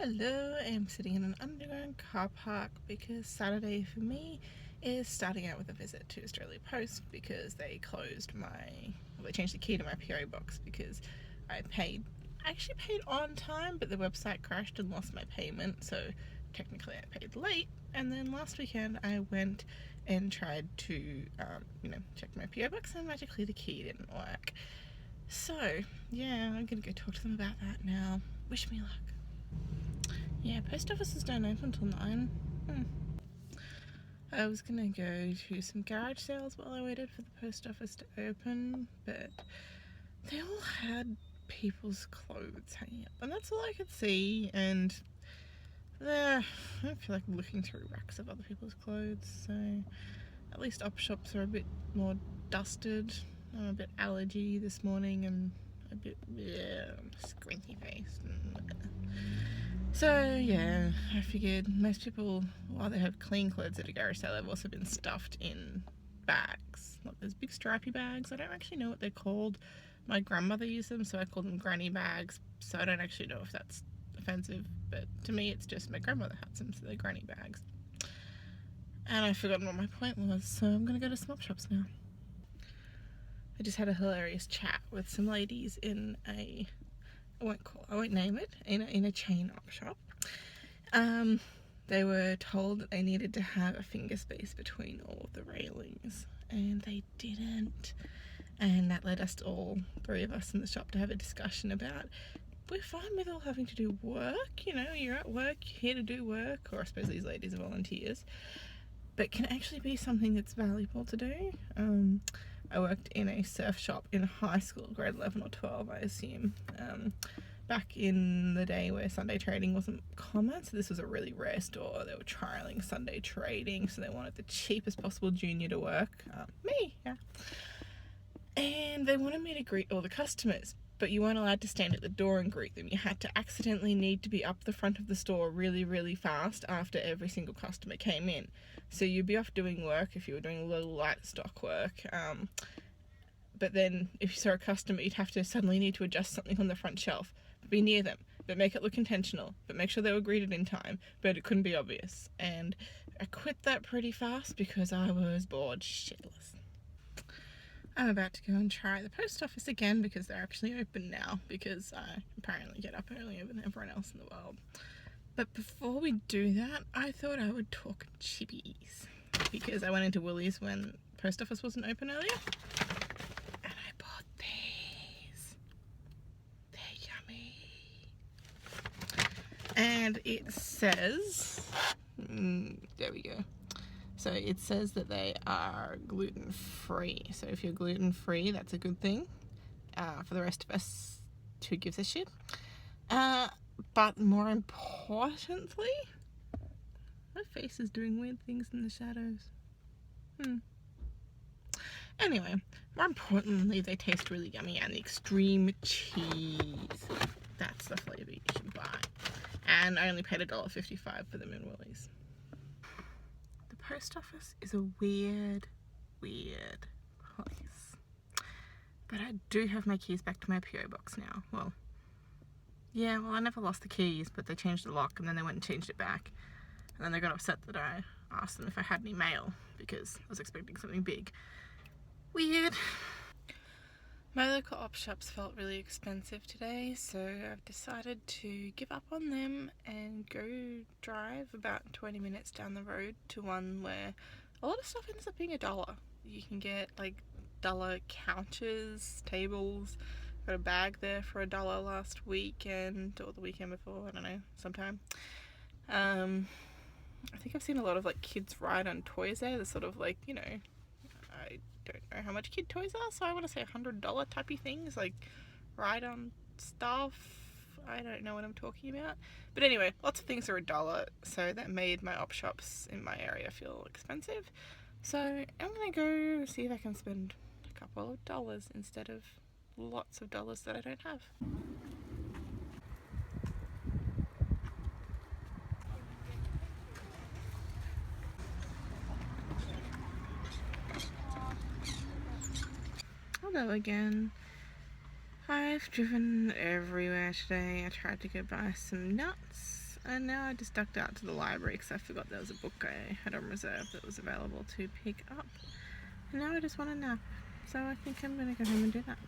Hello, I'm sitting in an underground car park because Saturday for me is starting out with a visit to Australia Post because they changed the key to my PO box because I actually paid on time, but the website crashed and lost my payment, so technically I paid late. And then last weekend I went and tried to, check my PO box, and magically the key didn't work. So yeah, I'm gonna go talk to them about that now. Wish me luck. Yeah, post offices don't open till 9. I was gonna go to some garage sales while I waited for the post office to open, but they all had people's clothes hanging up, and that's all I could see. And I don't feel like looking through racks of other people's clothes, so at least op shops are a bit more dusted. I'm a bit allergy this morning and a bit squinty faced. So yeah, I figured most people, while they have clean clothes at a garage sale, they've also been stuffed in bags, like those big stripy bags. I don't actually know what they're called. My grandmother used them, so I call them granny bags. So I don't actually know if that's offensive, but to me it's just my grandmother had them, so they're granny bags. And I've forgotten what my point was, so I'm gonna go to some op shops now. I just had a hilarious chat with some ladies in I won't name it, in a chain op shop. They were told that they needed to have a finger space between all of the railings, and they didn't. And that led us to all three of us in the shop to have a discussion about, we're fine with all having to do work, you're at work, you're here to do work, or I suppose these ladies are volunteers, but can actually be something that's valuable to do. I worked in a surf shop in high school, grade 11 or 12, I assume, back in the day where Sunday trading wasn't common, so this was a really rare store. They were trialling Sunday trading, so they wanted the cheapest possible junior to work, me, yeah. And they wanted me to greet all the customers, but you weren't allowed to stand at the door and greet them. You had to accidentally need to be up the front of the store really, really fast after every single customer came in. So you'd be off doing work if you were doing a little light stock work. But then if you saw a customer, you'd have to suddenly need to adjust something on the front shelf. But be near them, but make it look intentional, but make sure they were greeted in time, but it couldn't be obvious. And I quit that pretty fast because I was bored shitless. I'm about to go and try the post office again because they're actually open now, because I apparently get up earlier than everyone else in the world. But before we do that, I thought I would talk chippies, because I went into Woolies when post office wasn't open earlier, and I bought these. They're yummy. And it says, there we go. So it says that they are gluten-free. So if you're gluten-free, that's a good thing. For the rest of us, who gives a shit? But more importantly, my face is doing weird things in the shadows. Anyway, more importantly, they taste really yummy, and the extreme cheese. That's the flavour you should buy. And I only paid $1.55 for them in Woolies. The post office is a weird place. But I do have my keys back to my PO box now. Well, I never lost the keys, but they changed the lock and then they went and changed it back. And then they got upset that I asked them if I had any mail because I was expecting something big. Weird. My local op shops felt really expensive today, so I've decided to give up on them and go drive about 20 minutes down the road to one where a lot of stuff ends up being $1. You can get like $1 couches, tables. Got a bag there for $1 last weekend, or the weekend before, I don't know, sometime. I think I've seen a lot of like kids ride on toys there. They're sort of like, I don't know how much kid toys are, so I want to say $100 typey things, like ride on stuff. I don't know what I'm talking about, but anyway, lots of things are $1, so that made my op shops in my area feel expensive. So I'm gonna go see if I can spend a couple of dollars instead of lots of dollars that I don't have. Hello again. I've driven everywhere today. I tried to go buy some nuts And now I just ducked out to the library because I forgot there was a book I had on reserve that was available to pick up. And now I just want a nap. So I think I'm going to go home and do that.